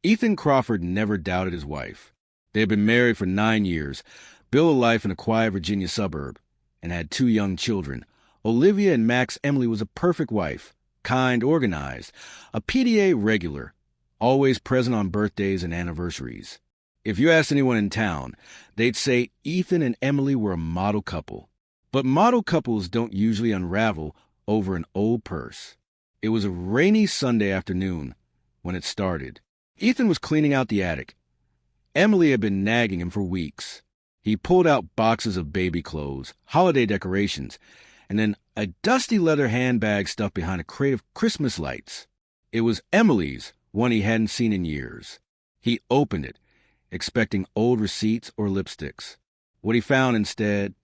Ethan Crawford never doubted his wife. They had been married for 9 years, built a life in a quiet Virginia suburb, and had 2 young children. Olivia and Max Emily was a perfect wife, kind, organized, a PDA regular, always present on birthdays and anniversaries. If you asked anyone in town, they'd say Ethan and Emily were a model couple. But model couples don't usually unravel over an old purse. It was a rainy Sunday afternoon when it started. Ethan was cleaning out the attic. Emily had been nagging him for weeks. He pulled out boxes of baby clothes, holiday decorations, and then a dusty leather handbag stuffed behind a crate of Christmas lights. It was Emily's, one he hadn't seen in years. He opened it, expecting old receipts or lipsticks. What he found instead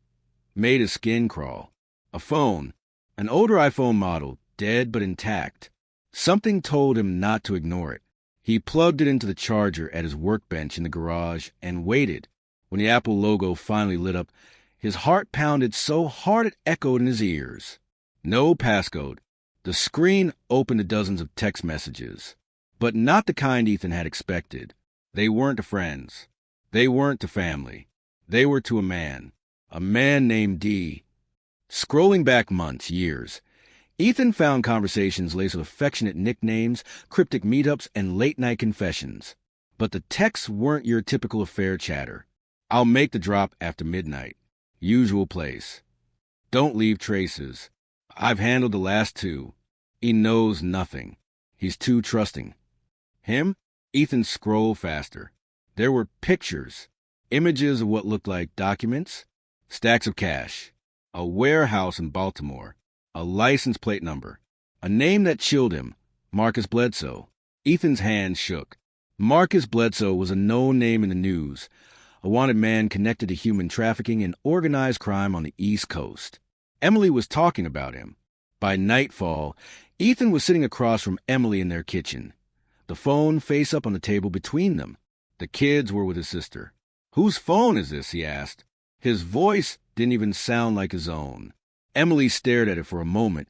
made his skin crawl. A phone, an older iPhone model, dead but intact. Something told him not to ignore it. He plugged it into the charger at his workbench in the garage and waited. When the Apple logo finally lit up, his heart pounded so hard it echoed in his ears. No passcode. The screen opened to dozens of text messages, but not the kind Ethan had expected. They weren't to friends. They weren't to family. They were to a man named D. Scrolling back months, years, Ethan found conversations laced with affectionate nicknames, cryptic meetups, and late-night confessions. But the texts weren't your typical affair chatter. I'll make the drop after midnight. Usual place. Don't leave traces. I've handled the last 2. He knows nothing. He's too trusting. Him? Ethan scrolled faster. There were pictures, images of what looked like documents, stacks of cash, a warehouse in Baltimore, a license plate number, a name that chilled him, Marcus Bledsoe. Ethan's hand shook. Marcus Bledsoe was a known name in the news, a wanted man connected to human trafficking and organized crime on the East Coast. Emily was talking about him. By nightfall, Ethan was sitting across from Emily in their kitchen, the phone face up on the table between them. The kids were with his sister. "Whose phone is this?" he asked. His voice didn't even sound like his own. Emily stared at it for a moment,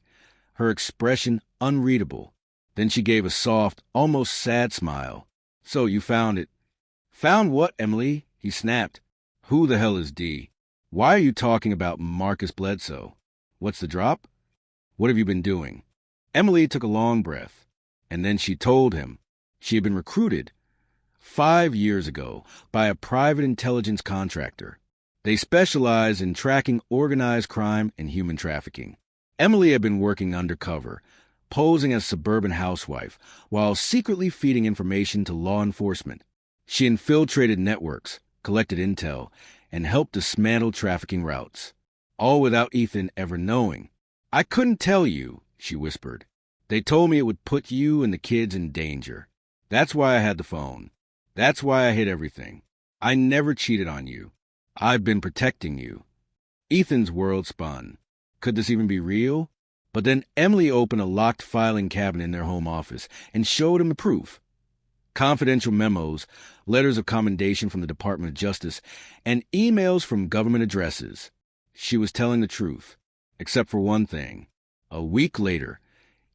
her expression unreadable. Then she gave a soft, almost sad smile. "So you found it." "Found what, Emily?" he snapped. "Who the hell is D? Why are you talking about Marcus Bledsoe? What's the drop? What have you been doing?" Emily took a long breath, and then she told him she had been recruited 5 years ago by a private intelligence contractor. They specialize in tracking organized crime and human trafficking. Emily had been working undercover, posing as a suburban housewife, while secretly feeding information to law enforcement. She infiltrated networks, collected intel, and helped dismantle trafficking routes, all without Ethan ever knowing. "I couldn't tell you," she whispered. "They told me it would put you and the kids in danger. That's why I had the phone. That's why I hid everything. I never cheated on you. I've been protecting you." Ethan's world spun. Could this even be real? But then Emily opened a locked filing cabinet in their home office and showed him the proof. Confidential memos, letters of commendation from the Department of Justice, and emails from government addresses. She was telling the truth, except for one thing. A week later,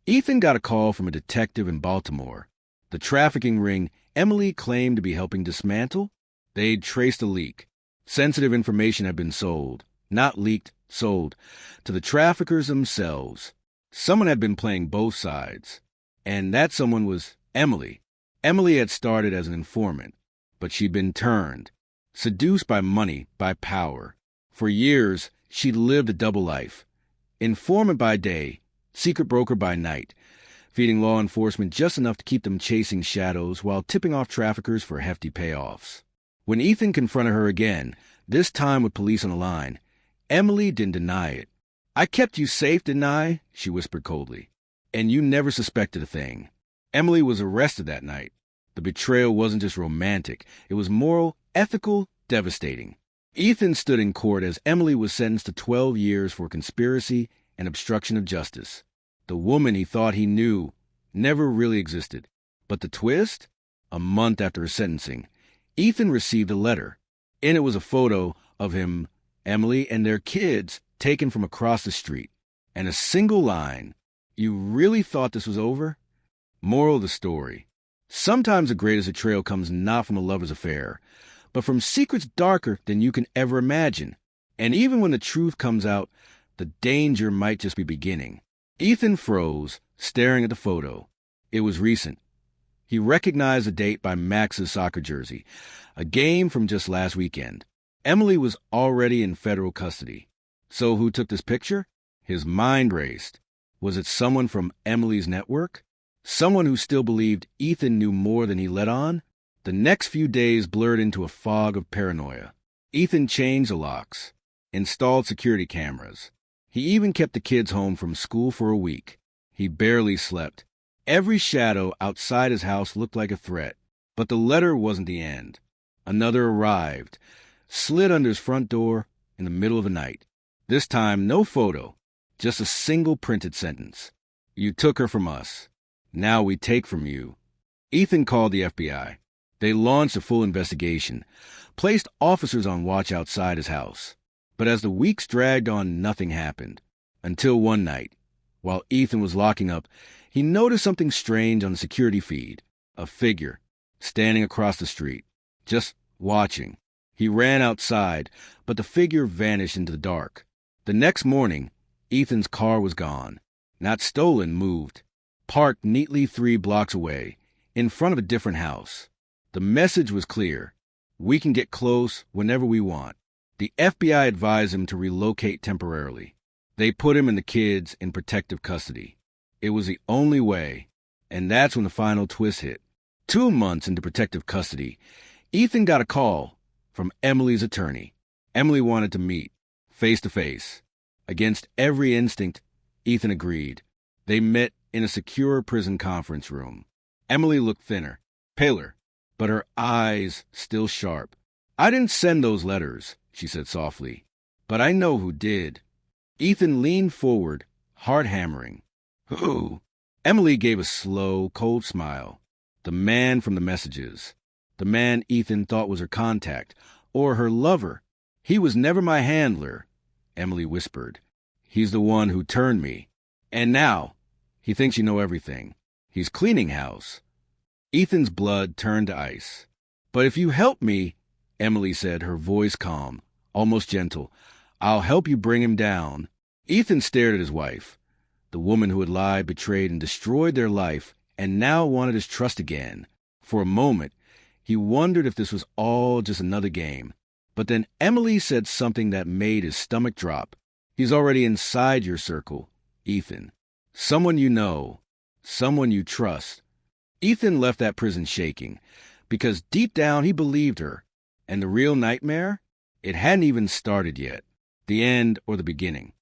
Ethan got a call from a detective in Baltimore. The trafficking ring Emily claimed to be helping dismantle? They'd traced a leak. Sensitive information had been sold, not leaked, sold, to the traffickers themselves. Someone had been playing both sides, and that someone was Emily. Emily had started as an informant, but she'd been turned, seduced by money, by power. For years, she'd lived a double life. Informant by day, secret broker by night, feeding law enforcement just enough to keep them chasing shadows while tipping off traffickers for hefty payoffs. When Ethan confronted her again, this time with police on the line, Emily didn't deny it. "I kept you safe, didn't I?" she whispered coldly. "And you never suspected a thing." Emily was arrested that night. The betrayal wasn't just romantic. It was moral, ethical, devastating. Ethan stood in court as Emily was sentenced to 12 years for conspiracy and obstruction of justice. The woman he thought he knew never really existed. But the twist? A month after his sentencing, Ethan received a letter. In it was a photo of him, Emily, and their kids taken from across the street. And a single line, "You really thought this was over?" Moral of the story: Sometimes the greatest betrayal comes not from a lover's affair, but from secrets darker than you can ever imagine. And even when the truth comes out, the danger might just be beginning. Ethan froze, staring at the photo. It was recent. He recognized the date by Max's soccer jersey, a game from just last weekend. Emily was already in federal custody. So who took this picture? His mind raced. Was it someone from Emily's network? Someone who still believed Ethan knew more than he let on? The next few days blurred into a fog of paranoia. Ethan changed the locks, installed security cameras. He even kept the kids home from school for a week. He barely slept. Every shadow outside his house looked like a threat. But the letter wasn't the end. Another arrived, slid under his front door in the middle of the night. This time, no photo, just a single printed sentence. You took her from us. Now we take from you. Ethan called the FBI. They launched a full investigation, placed officers on watch outside his house. But as the weeks dragged on, nothing happened. Until one night, while Ethan was locking up, he noticed something strange on the security feed. A figure, standing across the street, just watching. He ran outside, but the figure vanished into the dark. The next morning, Ethan's car was gone. Not stolen, moved. Parked neatly 3 blocks away, in front of a different house. The message was clear. We can get close whenever we want. The FBI advised him to relocate temporarily. They put him and the kids in protective custody. It was the only way, and that's when the final twist hit. 2 months into protective custody, Ethan got a call from Emily's attorney. Emily wanted to meet, face to face. Against every instinct, Ethan agreed. They met in a secure prison conference room. Emily looked thinner, paler, but her eyes still sharp. I didn't send those letters, she said softly, but I know who did. Ethan leaned forward, heart hammering. Who? Emily gave a slow, cold smile. The man from the messages. The man Ethan thought was her contact, or her lover. He was never my handler, Emily whispered. He's the one who turned me. And now, he thinks you know everything. He's cleaning house. Ethan's blood turned to ice. But if you help me, Emily said, her voice calm, almost gentle, I'll help you bring him down. Ethan stared at his wife, the woman who had lied, betrayed, and destroyed their life, and now wanted his trust again. For a moment, he wondered if this was all just another game. But then Emily said something that made his stomach drop. He's already inside your circle, Ethan. Someone you know, someone you trust. Ethan left that prison shaking, because deep down he believed her. And the real nightmare? It hadn't even started yet. The end or the beginning.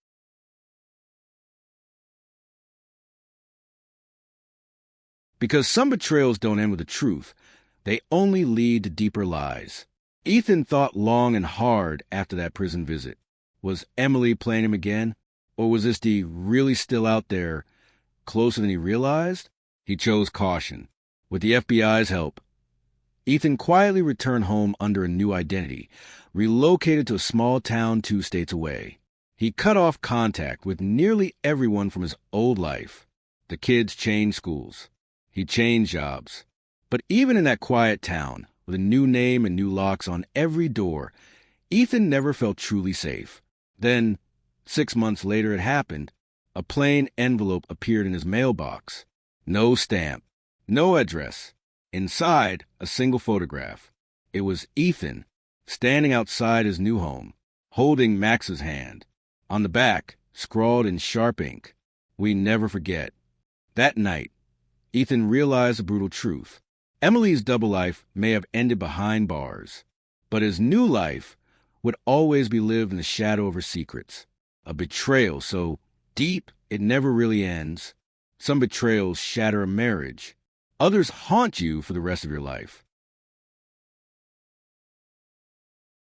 Because some betrayals don't end with the truth. They only lead to deeper lies. Ethan thought long and hard after that prison visit. Was Emily playing him again? Or was this D really still out there, closer than he realized? He chose caution. With the FBI's help, Ethan quietly returned home under a new identity, relocated to a small town 2 states away. He cut off contact with nearly everyone from his old life. The kids changed schools. He changed jobs. But even in that quiet town, with a new name and new locks on every door, Ethan never felt truly safe. Then, 6 months later it happened. A plain envelope appeared in his mailbox. No stamp. No address. Inside, a single photograph. It was Ethan, standing outside his new home, holding Max's hand. On the back, scrawled in sharp ink, "We never forget." That night, Ethan realized the brutal truth. Emily's double life may have ended behind bars, but his new life would always be lived in the shadow of her secrets. A betrayal so deep it never really ends. Some betrayals shatter a marriage. Others haunt you for the rest of your life.